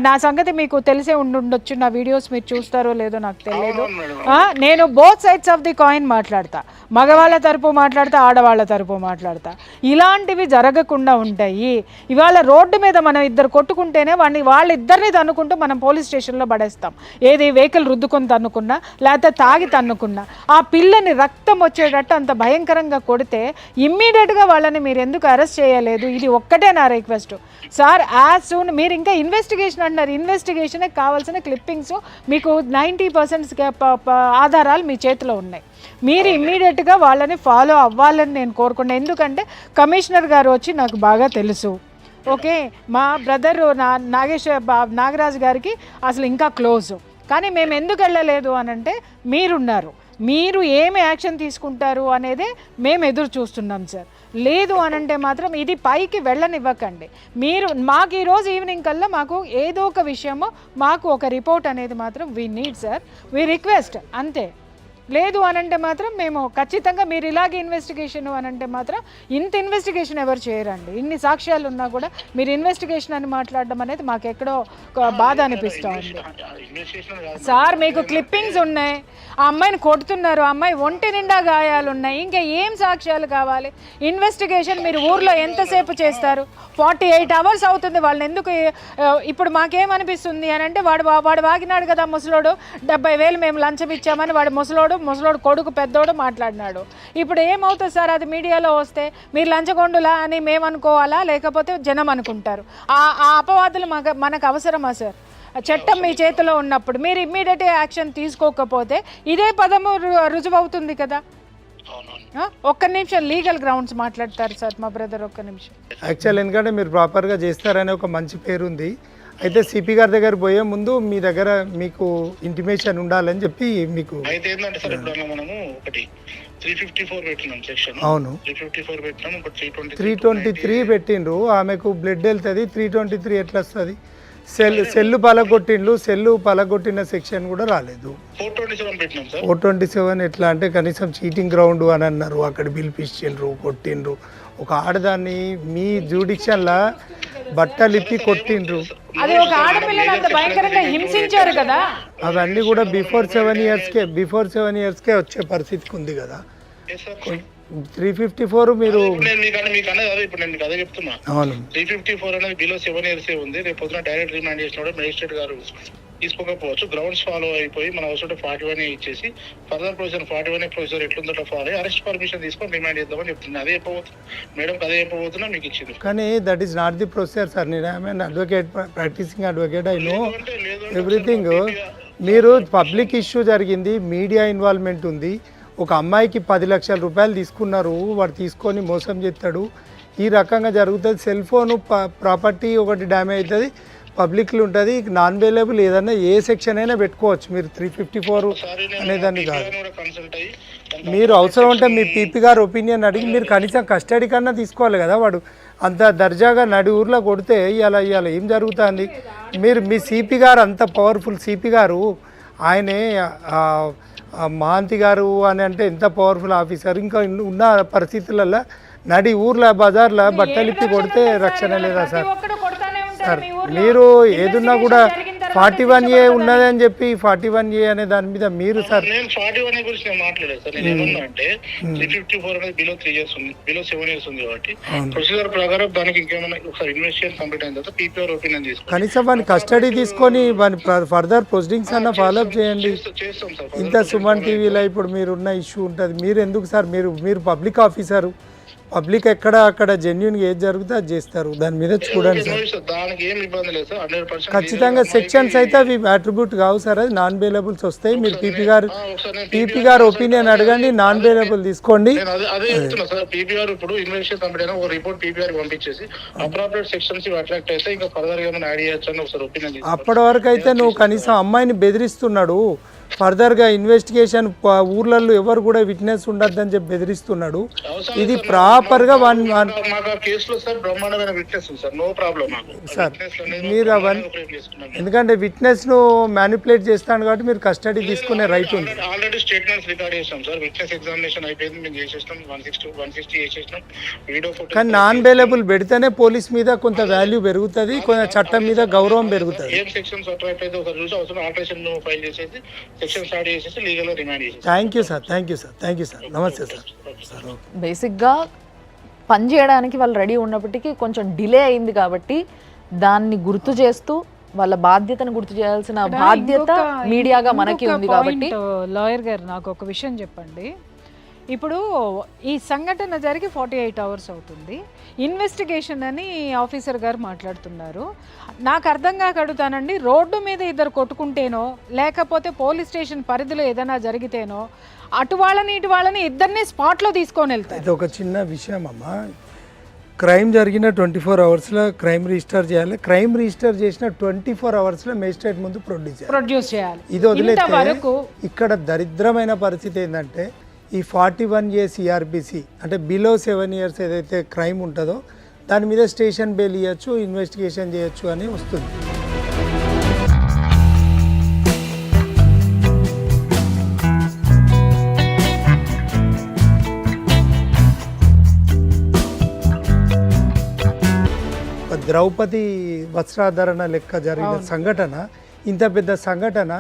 నా సంగతి మీకు తెలిసే ఉండొచ్చు, నా వీడియోస్ మీరు చూస్తారో లేదో నాకు తెలియదు. నేను both sides of the coin మాట్లాడతా, మగవాళ్ళ తరపు మాట్లాడతా, ఆడవాళ్ళ తరపు మాట్లాడతా. ఇలాంటివి జరగకుండా ఉంటాయి. ఇవాళ రోడ్డు మీద మనం ఇద్దరు కొట్టుకుంటేనే వాళ్ళిద్దరిని తన్నుకుంటూ మనం పోలీస్ స్టేషన్లో పడేస్తాం. ఏది వెహికల్ రుద్దుకొని తన్నుకున్నా లేకపోతే తాగి తన్నుకున్నా. ఆ పిల్లని రక్తం వచ్చేటట్టు అంత భయంకరంగా కొడితే ఇమ్మీడియట్గా వాళ్ళని మీరు ఎందుకు అరెస్ట్ చేయలేదు? ఇది ఒక్కటే నా రిక్వెస్ట్ సార్. యాజ్ సూన్ మీరు ఇంకా ఇన్వెస్టిగేషన్ అంటున్నారు, ఇన్వెస్టిగేషన్కి కావాల్సిన క్లిప్పింగ్స్ మీకు 90% ఆధారాలు మీ చేతిలో ఉన్నాయి. మీరు ఇమ్మీడియట్గా వాళ్ళని ఫాలో అవ్వాలని నేను కోరుకున్నాను. ఎందుకంటే కమిషనర్ గారు వచ్చి నాకు బాగా తెలుసు. ఓకే, మా బ్రదర్ నాగరాజు గారికి అసలు ఇంకా క్లోజ్. కానీ మేము ఎందుకు వెళ్ళలేదు అని అంటే మీరున్నారు, మీరు ఏమి యాక్షన్ తీసుకుంటారు అనేదే మేము ఎదురు చూస్తున్నాం సార్. లేదు అనంటే మాత్రం ఇది పైకి వెళ్ళనివ్వకండి. మీరు మాకు ఈరోజు ఈవినింగ్ కల్లా మాకు ఏదో ఒక విషయము, మాకు ఒక రిపోర్ట్ అనేది మాత్రం we need sir, we request అంతే. లేదు అనంటే మాత్రం మేము ఖచ్చితంగా మీరు ఇలాగే ఇన్వెస్టిగేషన్ అనంటే మాత్రం ఇంత ఇన్వెస్టిగేషన్ ఎవరు చేయరండి. ఇన్ని సాక్ష్యాలు ఉన్నా కూడా మీరు ఇన్వెస్టిగేషన్ అని మాట్లాడడం అనేది మాకు ఎక్కడో బాధ అనిపిస్తూ ఉంది సార్. మీకు క్లిప్పింగ్స్ ఉన్నాయి, ఆ అమ్మాయిని కొడుతున్నారు, ఆ అమ్మాయి ఒంటి నిండా గాయాలు ఉన్నాయి, ఇంకా ఏం సాక్ష్యాలు కావాలి? ఇన్వెస్టిగేషన్ మీరు ఊర్లో ఎంతసేపు చేస్తారు? 48 అవర్స్ అవుతుంది. వాళ్ళని ఎందుకు ఇప్పుడు మాకేమనిపిస్తుంది అని అంటే వాడు వాగినాడు కదా ముసలోడు, 70,000 మేము లంచం ఇచ్చామని వాడు ముసలోడు కొడుకు పెద్దోడు మాట్లాడినాడు. ఇప్పుడు ఏమవుతుంది సార్? అది మీడియాలో వస్తే మీరు లంచగొండులా అని మేము అనుకోవాలా, లేకపోతే జనం అనుకుంటారు? ఆ అపవాదులు మనకు అవసరమా సార్? చట్టం మీ చేతిలో ఉన్నప్పుడు మీరు ఇమ్మీడియట్ యాక్షన్ తీసుకోకపోతే ఇదే పదము రుజువు అవుతుంది కదా. ఒక్క నిమిషం లీగల్ గ్రౌండ్స్ మాట్లాడతారు సార్ మా బ్రదర్, ఒక్క నిమిషం. యాక్చువల్ ఎందుకంటే మీరు ప్రాపర్గా చేస్తారనే ఒక మంచి పేరు ఉంది. అయితే సిపి గారి దగ్గర పోయే ముందు మీ దగ్గర మీకు ఇంటిమేషన్ ఉండాలని చెప్పి మీకు అయితే ఏంటంటే సార్ ఇప్పుడు మనము ఒకటి 354 పెట్టినాం సెక్షన్. అవును 354 పెట్టినాం, ఒక 323 పెట్టిండ్రు. ఆమెకు బ్లడ్ వెళ్తుంది. 323 ఎట్లా వస్తుంది? సెల్లు పలగొట్టిన సెక్షన్ కూడా రాలేదు. 427 పెట్టినాం సార్. 427 ఎట్లా అంటే కనీసం చీటింగ్ గ్రౌండ్ అని అన్నారు, అక్కడ పిలిపించిండ్రు, కొట్టిండ్రు. ఒక ఆడదాన్ని మీ జ్యూడిక్షన్లా బట్టలిప్పి కొట్టిండ్రు. అది ఒక ఆడపిల్లని అంత భయంకరంగా హింసించారు కదా. అవన్నీ కూడా బిఫోర్ 7 ఇయర్స్కే వచ్చే పరిస్థితికి ఉంది కదా. 354 మీరు ఇప్పుడు నేను మీకు అదే చెప్తున్నా. అవును 354 అనేది బిలో 7 years ఉంది. రేపు పొద్దున డైరెక్ట్ రిమాండ్ చేసినప్పుడు మేజిస్ట్రేట్ గారు తీసుకోకపోవచ్చు. గ్రౌండ్స్ ఫాలో అయిపోయి మన అవసరం 41 ఇచ్చేసి ఫర్దర్ ప్రొసీజర్ 41 ప్రొసీజర్ ఎట్లుందో ఫాలో అయ్యి అరెస్ట్ పర్మిషన్ తీసుకొని రిమాండ్ చేద్దామని చెప్తున్నా. అదే చెప్పబోతున్నా మేడం, అదే చెప్పబోతున్నా మీకు ఇచ్చింది. కానీ that is not the procedure sir. నేను I'm advocate, practicing advocate, I know everything. మీరు పబ్లిక్ ఇష్యూ జరిగింది, మీడియా ఇన్వాల్వ్మెంట్ ఉంది. ఒక అమ్మాయికి 10 లక్షల రూపాయలు తీసుకున్నారు, వాడు తీసుకొని మోసం చేస్తాడు. ఈ రకంగా జరుగుతుంది. సెల్ ఫోను ప్రాపర్టీ ఒకటి డ్యామేజ్ అవుతుంది, పబ్లిక్లో ఉంటుంది. నాన్ అవైలబుల్ ఏదన్నా ఏ సెక్షన్ అయినా పెట్టుకోవచ్చు. మీరు 354 అనేదాన్ని కాదు. మీరు అవసరం ఉంటే మీ పీపీ గారు ఒపీనియన్ అడిగి మీరు కనీసం కస్టడీ కన్నా తీసుకోవాలి కదా. వాడు అంత దర్జాగా నడి ఊర్లో కొడితే ఇవాళ ఏం జరుగుతుంది? మీరు మీ సిపి గారు అంత పవర్ఫుల్ సిపి గారు, ఆయనే మహాంతి గారు అని అంటే ఎంత పవర్ఫుల్ ఆఫీసర్. ఇంకా ఉన్న పరిస్థితులలో నడి ఊర్ల బజార్లో బట్టలిప్పి కొడితే రక్షణ లేదా సార్? సార్ మీరు ఏదున్నా కూడా 41A ఉన్నదని చెప్పి 41A అనే దాని మీద మీరు సార్ నేను 41A గురించి నేను మాట్లాడలేదు సార్. నేను ఏమన్నా అంటే 354 అనేది బిలో 3 years ఉంది, బిలో 7 years ఉంది కాబట్టి ప్రొసీజర్ ప్రకారం దానికి ఇంకేమైనా ఒకసారి ఇన్వెస్టిగేషన్ కంప్లీట్ అయిన తర్వాత పీపీఆర్ ఒపీనియన్ తీసుకోండి. కనీసం వాని కస్టడీ తీసుకొని వాని ఫర్దర్ ప్రొసీడింగ్స్ అన్న ఫాలోఅప్ చేయండి. చేస్తాం సార్. ఇంత సుమన్ టీవీలో ఇప్పుడు మీరున్న ఇష్యూ ఉంటుంది. మీరు ఎందుకు సార్? మీరు పబ్లిక్ ఆఫీసరు, పబ్లిక్ ఎక్కడ అక్కడ జెన్యున్గా ఏది జరుగుతుందో అది చేస్తారు, దాని మీద చూడండి సార్. దానికి ఏం ఇబ్బంది లేదు సార్, 100% ఖచ్చితంగా సెక్షన్స్ అయితే అవి అట్రిబ్యూట్ కావు సార్, అది నాన్ బెయిలబుల్స్ వస్తాయి. మీరు పీపీ గారు ఒపీనియన్ అడగండి, నాన్ బెయిలబుల్ తీసుకోండి. అదే చెప్తున్నా సార్, పీపీఆర్ ఇప్పుడు ఇన్వెస్టిగేషన్ కంప్లీట్ అయినా ఒక రిపోర్ట్ పీపీఆర్ పంపించేసి అప్రాప్రియేట్ సెక్షన్స్ అట్రాక్ట్ అయితే ఇంకా ఫర్దర్ గా ఏమైనా యాడ్ చేయొచ్చు అని ఒకసారి ఒపీనియన్. అప్పటి వరకు అయితే నువ్వు కనీసం అమ్మాయిని బెదిరిస్తున్నాడు, ఫర్దర్గా ఇన్వెస్టిగేషన్ ఊర్లలో ఎవరు కూడా విట్నెస్ ఉండద్దని చెప్పి బెదిరిస్తున్నాడు. ఇది ప్రాపర్గా మాకు కేసులో సార్ బ్రహ్మాండమైన విట్నెస్ ఉంది సార్, నో ప్రాబ్లం సార్. మీరు అవన్నీ ఎందుకంటే విట్నెస్ను మ్యానిపులేట్ చేస్తాను కాబట్టి మీరు కస్టడీ తీసుకునే రైట్ ఉంది. ఆల్రెడీ స్టేట్మెంట్స్ రికార్డ్ చేస్తాం సార్, విట్నెస్ ఎగ్జామినేషన్ అయిపోయింది, మేము చేసేస్తాం, 160 చేసేసినాం, వీడియో ఫోటో. కానీ నాన్ బెయిలబుల్ పెడితేనే పోలీస్ మీద కొంత వాల్యూ పెరుగుతుంది, కొంత చట్టం మీద గౌరవం పెరుగుతుంది. ఏం సెక్షన్స్ అట్రాక్ట్ అయితే ఒకసారి చూసి అవసరం ఆల్టరేషన్ ఫైల్ చేసేసి సెక్షన్ స్టార్ట్ చేసేసి లీగల్ గా రిమాండ్ చేసేసి. Thank you sir, thank you sir, thank you sir, నమస్తే సార్. Sir okay. బేసిక్గా పని చేయడానికి వాళ్ళు రెడీ ఉన్నప్పటికీ కొంచెం డిలే అయింది కాబట్టి దాన్ని గుర్తు చేస్తూ వాళ్ళ బాధ్యతను గుర్తు చేయాల్సిన బాధ్యత మీడియాగా మనకి ఉంది కాబట్టి. లాయర్ గారు నాకు ఒక విషయం చెప్పండి, ఇప్పుడు ఈ సంఘటన జరిగి 48 hours అవుతుంది, ఇన్వెస్టిగేషన్ అని ఆఫీసర్ గారు మాట్లాడుతున్నారు. నాకు అర్థం కాక అడుగుతానండి, రోడ్డు మీద ఇద్దరు కొట్టుకుంటేనో లేకపోతే పోలీస్ స్టేషన్ పరిధిలో ఏదైనా జరిగితేనో అటు వాళ్ళని ఇటు వాళ్ళని ఇద్దరిని స్పాట్లో తీసుకొని వెళ్తారు. ఇది ఒక చిన్న విషయం అమ్మ, క్రైమ్ జరిగిన 24 hours క్రైమ్ రిజిస్టర్ చేయాలి, క్రైమ్ రిజిస్టర్ చేసిన 24 hours మేజిస్ట్రేట్ ముందు ప్రొడ్యూస్ చేయాలి. ఇది వదిలేస్తే ఇక్కడ దరిద్రమైన పరిస్థితి ఏంటంటే ఈ 41A CRPC అంటే బిలో 7 years ఏదైతే క్రైమ్ ఉంటుందో దాని మీద స్టేషన్ బెయిల్ ఇవ్వచ్చు, ఇన్వెస్టిగేషన్ చేయొచ్చు అని వస్తుంది. ద్రౌపది వస్త్రాధరణ లెక్క జరిగిన సంఘటన, ఇంత పెద్ద సంఘటన,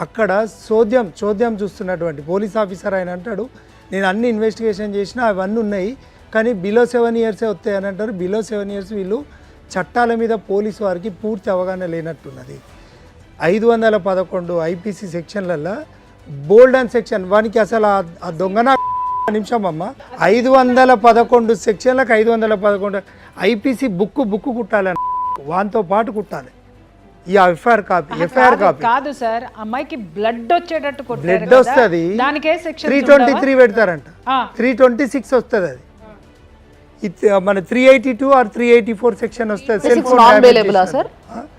అక్కడ చోద్యం చూస్తున్నటువంటి పోలీస్ ఆఫీసర్ ఆయన అంటాడు, నేను అన్ని ఇన్వెస్టిగేషన్ చేసినా అవన్నీ ఉన్నాయి కానీ బిలో 7 years వస్తాయని అంటారు. బిలో 7 years వీళ్ళు చట్టాల మీద పోలీసు వారికి పూర్తి అవగాహన లేనట్టున్నది. 511 IPC సెక్షన్లలో బోల్డ్ అండ్ సెక్షన్ వానికి అసలు ఆ దొంగన నిమిషం అమ్మ, 511 సెక్షన్లకు 511 IPC బుక్ కుట్టాలని వానితో పాటు కుట్టాలి. ఈ ఎఫ్ఐఆర్ కాపీ కాదు సార్, అమ్మాయికి బ్లడ్ వచ్చేటట్టు బ్లడ్ వస్తుంది, దానికే సెక్షన్ 323 పెడతారంట, 326 వస్తుంది. అది మన 382 ఆర్ 384 సెక్షన్ వస్తుంది. నాన్ బెయిలబులా సార్?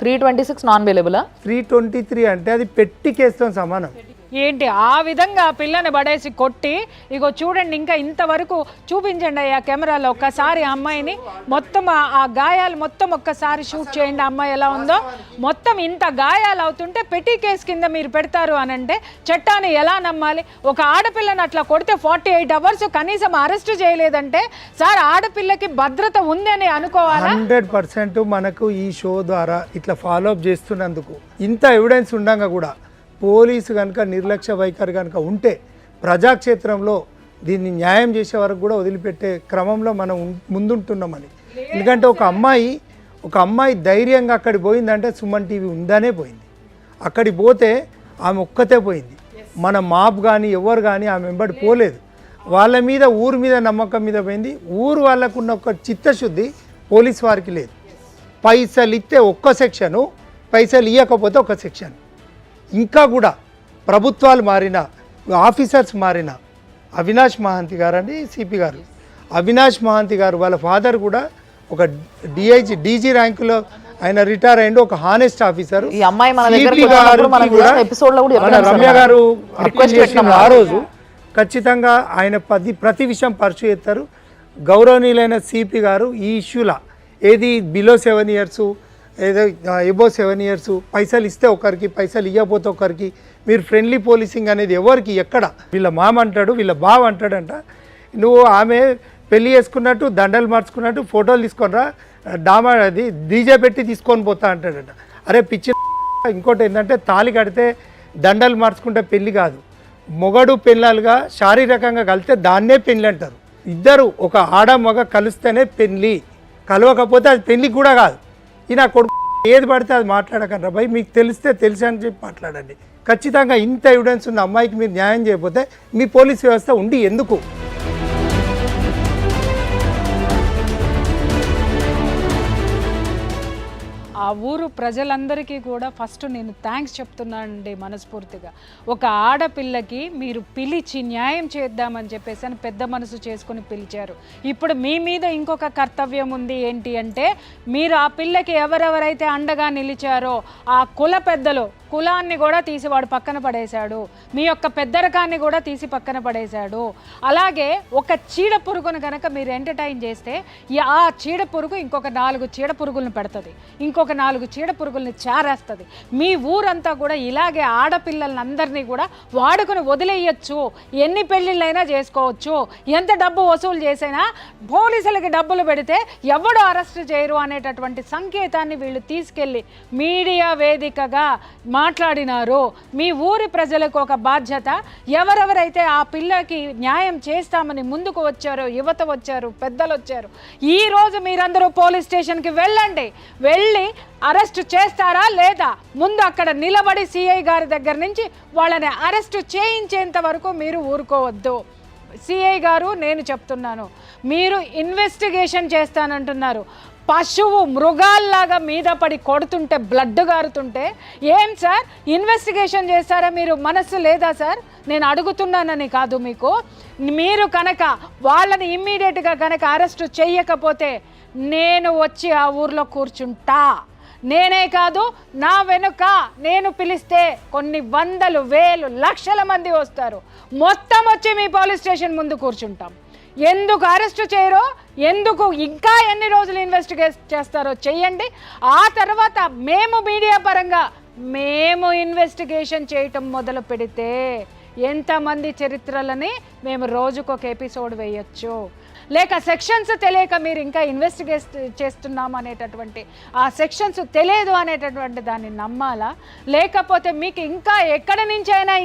326 నాన్ బెయిలబులా? 323 అంటే అది పెట్టి కేసుతో సమానం. ఏంటి ఆ విధంగా పిల్లని పడేసి కొట్టి, ఇగో చూడండి ఇంకా ఇంతవరకు చూపించండి ఆ కెమెరాలో ఒక్కసారి అమ్మాయిని మొత్తం ఆ గాయాలు మొత్తం ఒక్కసారి షూట్ చేయండి, అమ్మాయి ఎలా ఉందో. మొత్తం ఇంత గాయాలు అవుతుంటే పెట్టి కేసు కింద మీరు పెడతారు అని అంటే చట్టాన్ని ఎలా నమ్మాలి? ఒక ఆడపిల్లని అట్లా కొడితే 48 hours కనీసం అరెస్ట్ చేయలేదంటే సార్ ఆడపిల్లకి భద్రత ఉందని అనుకోవాలా? 100% మనకు ఈ షో ద్వారా ఇట్లా ఫాలో అప్ చేస్తున్నందుకు ఇంత ఎవిడెన్స్ ఉండగా కూడా పోలీసు కనుక నిర్లక్ష్య వైఖరి కనుక ఉంటే ప్రజాక్షేత్రంలో దీన్ని న్యాయం చేసే వరకు కూడా వదిలిపెట్టే క్రమంలో మనం ముందుంటున్నామని. ఎందుకంటే ఒక అమ్మాయి ధైర్యంగా అక్కడికి పోయిందంటే సుమన్ టీవీ ఉందనే పోయింది. అక్కడికి పోతే ఆమె ఒక్కతే పోయింది, మన మాప్ కానీ ఎవరు కానీ ఆమె వెంబడి పోలేదు. వాళ్ళ మీద ఊరు మీద నమ్మకం మీద పోయింది. ఊరు వాళ్ళకున్న ఒక చిత్తశుద్ధి పోలీస్ వారికి లేదు. పైసలు ఇస్తే ఒక్క సెక్షను, పైసలు ఇవ్వకపోతే ఒక సెక్షన్. ఇంకా కూడా ప్రభుత్వాలు మారిన, ఆఫీసర్స్ మారిన, అవినాష్ మహాంతి గారు అండి సిపి గారు, అవినాష్ మహాంతి గారు వాళ్ళ ఫాదర్ కూడా ఒక డీజీ ర్యాంకులో ఆయన రిటైర్ అయ్యిండు, ఒక హానెస్ట్ ఆఫీసర్. ఈ అమ్మాయి మన దగ్గరికి వచ్చినప్పుడు మనం చేసిన ఎపిసోడ్ లో కూడా మన రమ్య గారు రిక్వెస్ట్ చేసిన ఆ రోజు ఖచ్చితంగా ఆయన ప్రతి విషయం పర్సూ చేస్తారు. గౌరవనీయులైన సిపి గారు ఈ ఇష్యూలా ఏది బిలో 7 years ఏదో ఎబో 7 years పైసలు ఇస్తే ఒకరికి, పైసలు ఇవ్వకపోతే ఒకరికి, మీరు ఫ్రెండ్లీ పోలీసింగ్ అనేది ఎవరికి ఎక్కడ? వీళ్ళ మామ అంటాడు, వీళ్ళ బావ అంటాడంట, నువ్వు ఆమె పెళ్లి చేసుకున్నట్టు దండలు మార్చుకున్నట్టు ఫోటోలు తీసుకొనిరా, అది డీజే పెట్టి తీసుకొని పోతా అంటాడంట. అరే పిచ్చి. ఇంకోటి ఏంటంటే తాళి కడితే దండలు మార్చుకుంటే పెళ్ళి కాదు, మొగడు పెళ్ళాలుగా శారీరకంగా కలిస్తే దాన్నే పెళ్ళి అంటారు. ఇద్దరు ఒక ఆడ మగ కలిస్తేనే పెళ్ళి, కలవకపోతే అది పెళ్ళి కూడా కాదు. ఈయన కొడుకు ఏది పడితే అది మాట్లాడకండి రా భయ్, మీకు తెలిస్తే తెలుసు అని చెప్పి మాట్లాడండి. ఖచ్చితంగా ఇంత ఎవిడెన్స్ ఉన్న అమ్మాయికి మీరు న్యాయం చేయకపోతే మీ పోలీస్ వ్యవస్థ ఉండి ఎందుకు? ఆ ఊరు ప్రజలందరికీ కూడా ఫస్ట్ నేను థ్యాంక్స్ చెప్తున్నానండి మనస్ఫూర్తిగా. ఒక ఆడపిల్లకి మీరు పిలిచి న్యాయం చేద్దామని చెప్పేసి అని పెద్ద మనసు చేసుకుని పిలిచారు. ఇప్పుడు మీ మీద ఇంకొక కర్తవ్యం ఉంది. ఏంటి అంటే మీరు ఆ పిల్లకి ఎవరెవరైతే అండగా నిలిచారో ఆ కుల పెద్దలు కులాన్ని కూడా తీసి వాడు పక్కన పడేశాడు, మీ యొక్క పెద్దరకాన్ని కూడా తీసి పక్కన పడేశాడు. అలాగే ఒక చీడ పురుగును కనుక మీరు ఎంటర్టైన్ చేస్తే ఆ చీడ పురుగు ఇంకొక 4 చీడ పురుగులను పెడుతుంది, ఇంకొక 4 చీడ పురుగుల్ని చారేస్తుంది. మీ ఊరంతా కూడా ఇలాగే ఆడపిల్లలందరినీ కూడా వాడుకుని వదిలేయచ్చు, ఎన్ని పెళ్ళిళ్ళైనా చేసుకోవచ్చు, ఎంత డబ్బు వసూలు చేసినా పోలీసులకి డబ్బులు పెడితే ఎవడు అరెస్ట్ చేయరు అనేటటువంటి సంకేతాన్ని వీళ్ళు తీసుకెళ్ళి మీడియా వేదికగా మాట్లాడినారు. మీ ఊరి ప్రజలకు ఒక బాధ్యత, ఎవరెవరైతే ఆ పిల్లకి న్యాయం చేస్తామని ముందుకు వచ్చారో, యువత వచ్చారు, పెద్దలు వచ్చారు, ఈరోజు మీరందరూ పోలీస్ స్టేషన్కి వెళ్ళండి. వెళ్ళి అరెస్ట్ చేస్తారా లేదా ముందు అక్కడ నిలబడి సిఐ గారి దగ్గర నుంచి వాళ్ళని అరెస్ట్ చేయించేంత వరకు మీరు ఊరుకోవద్దు. సిఐ గారు నేను చెప్తున్నాను, మీరు ఇన్వెస్టిగేషన్ చేస్తానంటున్నారు, పశువు మృగాల్లాగా మీద పడి కొడుతుంటే బ్లడ్ గారుతుంటే ఏం సార్ ఇన్వెస్టిగేషన్ చేస్తారా? మీరు మనస్సు లేదా సార్? నేను అడుగుతున్నానని కాదు, మీరు కనుక వాళ్ళని ఇమ్మీడియట్గా కనుక అరెస్టు చెయ్యకపోతే నేను వచ్చి ఆ ఊర్లో కూర్చుంటా. నేనే కాదు, నా వెనుక నేను పిలిస్తే కొన్ని వందలు వేలు లక్షల మంది వస్తారు, మొత్తం వచ్చి మీ పోలీస్ స్టేషన్ ముందు కూర్చుంటాం. ఎందుకు అరెస్టు చేయరో, ఎందుకు ఇంకా ఎన్ని రోజులు ఇన్వెస్టిగేట్ చేస్తారో చెయ్యండి. ఆ తర్వాత మేము మీడియా పరంగా మేము ఇన్వెస్టిగేషన్ చేయటం మొదలు పెడితే ఎంతమంది చరిత్రలని మేము రోజుకొక ఎపిసోడ్ వేయచ్చు. లేక సెక్షన్స్ తెలియక మీరు ఇంకా ఇన్వెస్టిగేట్ చేస్తున్నాం అనేటటువంటి ఆ సెక్షన్స్ తెలియదు అనేటటువంటి దాన్ని నమ్మాలా? లేకపోతే మీకు ఇంకా ఎక్కడి నుంచైనా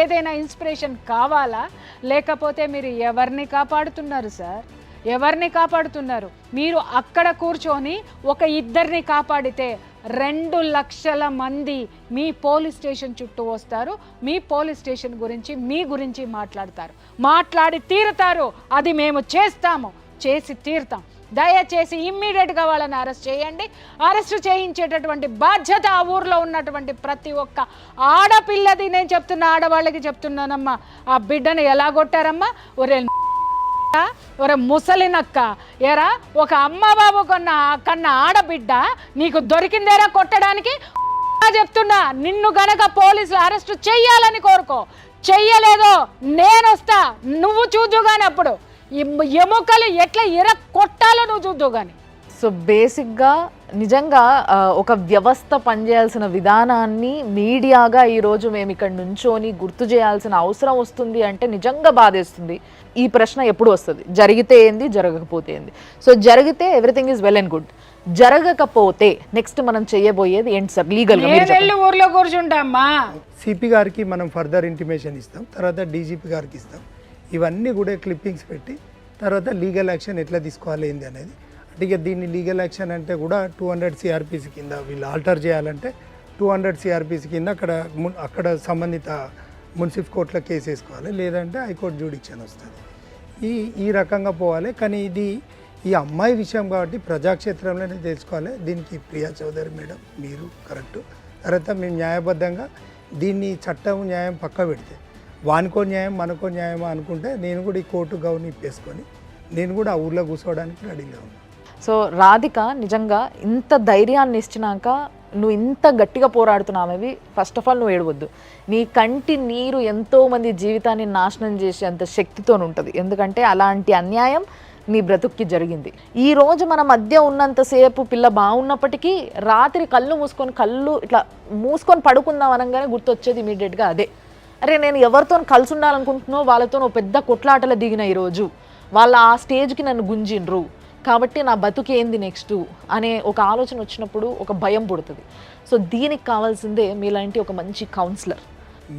ఏదైనా ఇన్స్పిరేషన్ కావాలా? లేకపోతే మీరు ఎవరిని కాపాడుతున్నారు సార్? ఎవరిని కాపాడుతున్నారు? మీరు అక్కడ కూర్చొని ఒక ఇద్దరిని కాపాడితే 2 లక్షల మంది మీ పోలీస్ స్టేషన్ చుట్టూ వస్తారు, మీ పోలీస్ స్టేషన్ గురించి మీ గురించి మాట్లాడి తీరుతారు. అది మేము చేస్తాము, చేసి తీరుతాం. దయచేసి ఇమ్మీడియట్గా వాళ్ళని అరెస్ట్ చేయండి. అరెస్ట్ చేయించేటటువంటి బాధ్యత ఆ ఊర్లో ఉన్నటువంటి ప్రతి ఒక్క ఆడపిల్లది. నేను చెప్తున్నా, ఆడవాళ్ళకి చెప్తున్నానమ్మా, ఆ బిడ్డను ఎలా కొట్టారమ్మా? ఒరే ముసలినక్క, ఎరా ఒక అమ్మ బాబు కన్న ఆడబిడ్డ నీకు దొరికిందేరా కొట్టడానికి? చెప్తున్నా, నిన్ను గనక పోలీసులు అరెస్ట్ చెయ్యాలని కోరుకో, చెయ్యలేదో నేనొస్తా, నువ్వు చూద్దు కానీ అప్పుడు ఎముకలు ఎట్లా కొట్టాలో నువ్వు చూద్దు కానీ. సో బేసిక్గా నిజంగా ఒక వ్యవస్థ పనిచేయాల్సిన విధానాన్ని మీడియాగా ఈరోజు మేము ఇక్కడ నుంచోని గుర్తు చేయాల్సిన అవసరం వస్తుంది అంటే నిజంగా బాధేస్తుంది. ఈ ప్రశ్న ఎప్పుడు వస్తుంది? జరిగితే ఏంది, జరగకపోతే ఏంది? సో జరిగితే everything is well and good, జరగకపోతే నెక్స్ట్ మనం చేయబోయేది ఏంటి సార్? లీగల్గా ఊర్లో కూర్చుంటామా? సిపి గారికి మనం ఫర్దర్ ఇంటిమేషన్ ఇస్తాం, తర్వాత డీజీపీ గారికి ఇస్తాం. ఇవన్నీ కూడా క్లిప్పింగ్స్ పెట్టి తర్వాత లీగల్ యాక్షన్ ఎట్లా తీసుకోవాలి ఏంది అనేది. అంటే ఇక దీన్ని లీగల్ యాక్షన్ అంటే కూడా 200 CRPC కింద వీళ్ళు ఆల్టర్ చేయాలంటే 200 CRPC కింద అక్కడ సంబంధిత మున్సిపల్ కోర్టులో కేసు వేసుకోవాలి, లేదంటే హైకోర్టు జ్యూడిక్షన్ వస్తుంది. ఈ రకంగా పోవాలి. కానీ ఇది ఈ అమ్మాయి విషయం కాబట్టి ప్రజాక్షేత్రంలోనే తెలుసుకోవాలి. దీనికి ప్రియా చౌదరి మేడం మీరు కరెక్ట్. తర్వాత మేము న్యాయబద్ధంగా దీన్ని చట్టం న్యాయం పక్క పెడితే వానికో న్యాయం మనకో న్యాయం అనుకుంటే నేను కూడా ఈ కోర్టు గౌని ఇప్పేసుకొని నేను కూడా ఆ ఊర్లో కూర్చోవడానికి రెడీగా ఉన్నాను. సో రాధిక, నిజంగా ఇంత ధైర్యాన్ని ఇచ్చినాక నువ్వు ఇంత గట్టిగా పోరాడుతున్నావు. ఫస్ట్ ఆఫ్ ఆల్ నువ్వు ఏడవద్దు. నీ కంటి నీరు ఎంతోమంది జీవితాన్ని నాశనం చేసే అంత శక్తితో ఉంటుంది. ఎందుకంటే అలాంటి అన్యాయం నీ బ్రతుక్కి జరిగింది. ఈ రోజు మన మధ్య ఉన్నంతసేపు పిల్ల బాగున్నప్పటికీ రాత్రి కళ్ళు ఇట్లా మూసుకొని పడుకుందాం అనగానే గుర్తొచ్చేది ఇమీడియట్గా అదే. అరే నేను ఎవరితో కలిసి ఉండాలనుకుంటున్నావు వాళ్ళతో నువ్వు పెద్ద కొట్లాటలు దిగిన ఈరోజు వాళ్ళ ఆ స్టేజ్కి నన్ను గుంజిండ్రు కాబట్టి నా బతుకేంది నెక్స్ట్ అనే ఒక ఆలోచన వచ్చినప్పుడు ఒక భయం పుడుతుంది. సో దీనికి కావాల్సిందే మీలాంటి ఒక మంచి కౌన్సిలర్.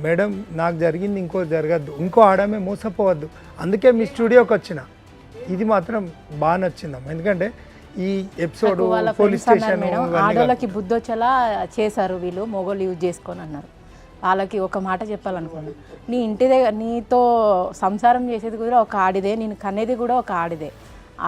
మేడం నాకు జరిగింది ఇంకో జరగద్దు, ఇంకో ఆడమే మోసపోవద్దు, అందుకే మీ స్టూడియోకి వచ్చిన. ఇది మాత్రం బాగా నచ్చిందమ్మా. ఎందుకంటే ఈ ఎపిసోడ్ పోలీస్ స్టేషన్ ఆడోళ్ళకి బుద్ధి వచ్చేలా చేశారు వీళ్ళు, మొగోళ్ళు యూజ్ చేసుకొని అన్నారు. వాళ్ళకి ఒక మాట చెప్పాలనుకున్నాను, నీ ఇంటి దగ్గర నీతో సంసారం చేసేది కూడా ఒక ఆడిదే, నేను కనేది కూడా ఒక ఆడిదే.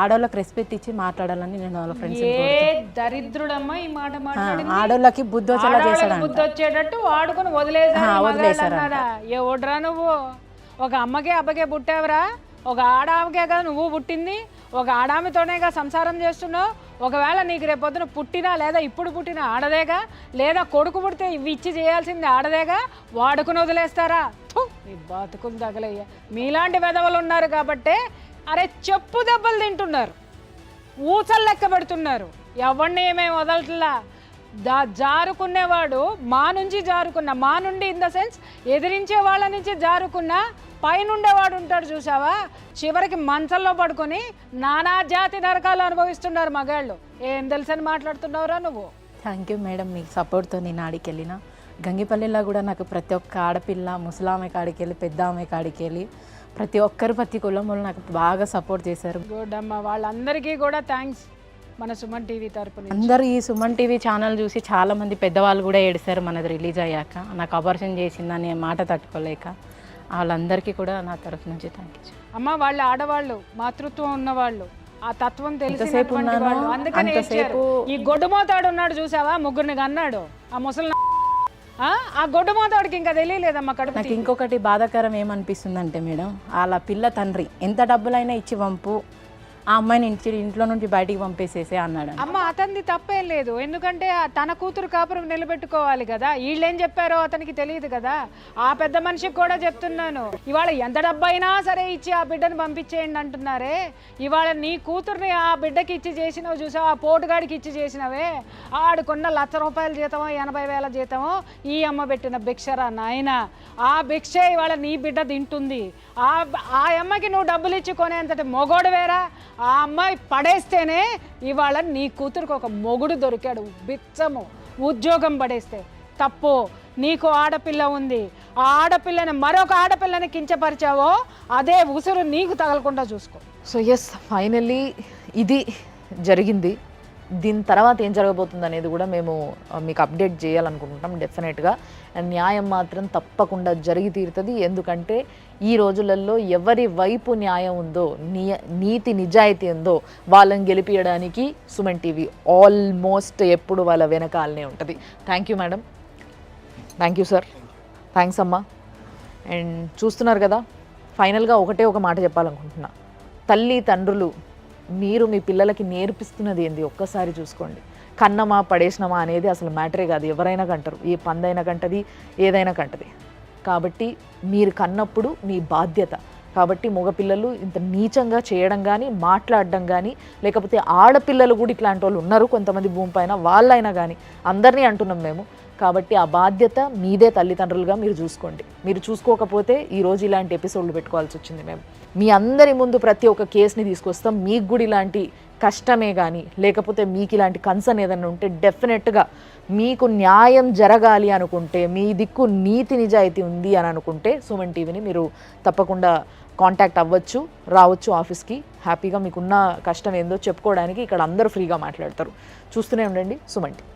ఆడవాళ్ళకి రెస్పెక్ట్ ఇచ్చి మాట్లాడాలని నేను వాళ్ళ ఫ్రెండ్స్ ఏ దరిద్రుడమ్మా ఈ మాట మాట్లాడింది. ఆడవాళ్ళకి బుద్ధి వచ్చేలా ఆడవాళ్ళకి చేశాడు బుద్ధి వచ్చేటట్టు వాడుకొని వదిలేసారా? వదిలేశారంట. ఏ ఓడ్రా నువ్వు? ఒక అమ్మకే అబ్బకే పుట్టావురా? ఒక ఆడామకే కదా నువ్వు పుట్టింది? ఒక ఆడామితోనేగా సంసారం చేస్తున్నావు. ఒకవేళ నీకు రేపొద్దున పుట్టినా లేదా ఇప్పుడు పుట్టిన ఆడదేగా, లేదా కొడుకు పుడితే ఇవి ఇచ్చి చేయాల్సింది ఆడదేగా, వాడుకుని వదిలేస్తారా? మీ బతుకుని తగలయ్యా. మీలాంటి వెధవలు ఉన్నారు కాబట్టే అరే చెప్పు దెబ్బలు తింటున్నారు, ఊచలు లెక్క పెడుతున్నారు, ఎవరిని ఏమేమి వదలట్లా. జారుకునేవాడు మా నుంచి జారుకున్నా, మా నుండి ఇన్ ద సెన్స్ ఎదిరించే వాళ్ళ నుంచి జారుకున్నా పైనుండేవాడు ఉంటాడు చూసావా, చివరికి మంచంలో పడుకొని నానా జాతి నరకాలు అనుభవిస్తున్నారు మగాళ్ళు. ఏం తెలుసని మాట్లాడుతున్నావురా నువ్వు? థ్యాంక్ యూ మేడం, మీ సపోర్ట్తో నేను ఆడికి వెళ్ళిన. గంగిపల్లిలో కూడా నాకు ప్రతి ఒక్క ఆడపిల్ల, ముసలామె కాడికి వెళ్ళి, పెద్ద ఆమె కాడికి వెళ్ళి ప్రతి ఒక్కరు ప్రతి కులం వాళ్ళు నాకు బాగా సపోర్ట్ చేశారు. గుడ్ అమ్మ, వాళ్ళందరికీ కూడా థ్యాంక్స్ మన సుమన్ టీవీ తరపున. అందరూ ఈ సుమన్ టీవీ ఛానల్ చూసి చాలామంది పెద్దవాళ్ళు కూడా ఏడిస్తారు మనది రిలీజ్ అయ్యాక. నాకు అబార్షన్ చేసిందని మాట తట్టుకోలేక వాళ్ళందరికీ కూడా నా తరఫు నుంచి థ్యాంక్ యూ. అమ్మ, వాళ్ళు ఆడవాళ్ళు, మాతృత్వం ఉన్నవాళ్ళు, ఆ తత్వం తెలిసినటువంటి ఉన్నానో వాళ్ళు. అందుకని అంతసేపు ఈ గొడ్డుమోతాడు ఉన్నాడు చూసావా, ముగ్గురిని అన్నాడు ఆ ముసలి. ఆ గొడ్డుమోతాడికి ఇంకా తెలియలేదమ్మా కడుపు. నాకు ఇంకొకటి బాధాకరం ఏమనిపిస్తుందంటే మేడం, వాళ్ళ పిల్ల తండ్రి ఎంత డబ్బులైనా ఇచ్చి పంపు, ఆ అమ్మాయిని ఇంట్లో నుంచి బయటికి పంపేసేసే అన్నాడు. అమ్మ, అతనిది తప్పేం లేదు, ఎందుకంటే తన కూతురు కాపురం నిలబెట్టుకోవాలి కదా. వీళ్ళేం చెప్పారో అతనికి తెలియదు కదా. ఆ పెద్ద మనిషికి కూడా చెప్తున్నాను, ఇవాళ ఎంత డబ్బు అయినా సరే ఇచ్చి ఆ బిడ్డను పంపించేయండి అంటున్నారే. ఇవాళ నీ కూతుర్ని ఆ బిడ్డకి ఇచ్చి చేసినావు చూసావు, ఆ పోటుగాడికి ఇచ్చి చేసినవే. ఆడుకున్న ₹1,00,000 జీతమో 80,000 జీతమో ఈ అమ్మ పెట్టిన భిక్షరా నాయన. ఆ భిక్షే ఇవాళ నీ బిడ్డ తింటుంది. ఆ అమ్మకి నువ్వు డబ్బులు ఇచ్చి కొనేంతటి మొగోడు వేరా. ఆ అమ్మాయి పడేస్తేనే ఇవాళ నీ కూతురికి ఒక మొగుడు దొరికాడు. బిచ్చము ఉద్యోగం పడేస్తే తప్పు. నీకు ఆడపిల్ల ఉంది, ఆ ఆడపిల్లని మరొక ఆడపిల్లని కించపరిచావో అదే ఉసురు నీకు తగలకుండా చూసుకో. సో ఎస్, ఫైనల్లీ ఇది జరిగింది. దీని తర్వాత ఏం జరగబోతుంది అనేది కూడా మేము మీకు అప్డేట్ చేయాలనుకుంటున్నాం డెఫినెట్గా. న్యాయం మాత్రం తప్పకుండా జరిగి తీరుతుంది. ఎందుకంటే ఈ రోజులలో ఎవరి వైపు న్యాయం ఉందో, నీతి నిజాయితీ ఉందో వాళ్ళని గెలిపించడానికి సుమన్ టీవీ ఆల్మోస్ట్ ఎప్పుడు వాళ్ళ వెనకాలనే ఉంటుంది. Thank you madam, thank you sir, thanks అమ్మా. అండ్ చూస్తున్నారు కదా, ఫైనల్గా ఒకటే ఒక మాట చెప్పాలనుకుంటున్నా. తల్లి తండ్రులు మీరు మీ పిల్లలకి నేర్పిస్తున్నది ఏంది ఒక్కసారి చూసుకోండి. కన్నమా పడేసినమా అనేది అసలు మ్యాటరే కాదు. ఎవరైనా కంటారు, ఏ పందైనా కంటది, ఏదైనా కంటది. కాబట్టి మీరు కన్నప్పుడు మీ బాధ్యత. కాబట్టి మగపిల్లలు ఇంత నీచంగా చేయడం కానీ, మాట్లాడడం కానీ, లేకపోతే ఆడపిల్లలు కూడా ఇట్లాంటి వాళ్ళు ఉన్నారు కొంతమంది భూమి పైన, వాళ్ళైనా కానీ అందరినీ అంటున్నాం మేము. కాబట్టి ఆ బాధ్యత మీదే తల్లిదండ్రులుగా మీరు చూసుకోండి. మీరు చూసుకోకపోతే ఈరోజు ఇలాంటి ఎపిసోడ్లు పెట్టుకోవాల్సి వచ్చింది. మేము మీ అందరి ముందు ప్రతి ఒక్క కేసుని తీసుకొస్తాం. మీకు కూడా ఇలాంటి కష్టమే కానీ, లేకపోతే మీకు ఇలాంటి కన్సర్న్ ఏదైనా ఉంటే డెఫినెట్గా మీకు న్యాయం జరగాలి అనుకుంటే, మీ దిక్కు నీతి నిజాయితీ ఉంది అని అనుకుంటే సుమన్ టీవీని మీరు తప్పకుండా కాంటాక్ట్ అవ్వచ్చు, రావచ్చు ఆఫీస్కి. హ్యాపీగా మీకున్న కష్టం ఏందో చెప్పుకోవడానికి ఇక్కడ అందరూ ఫ్రీగా మాట్లాడతారు. చూస్తూనే ఉండండి సుమన్ టీవీ.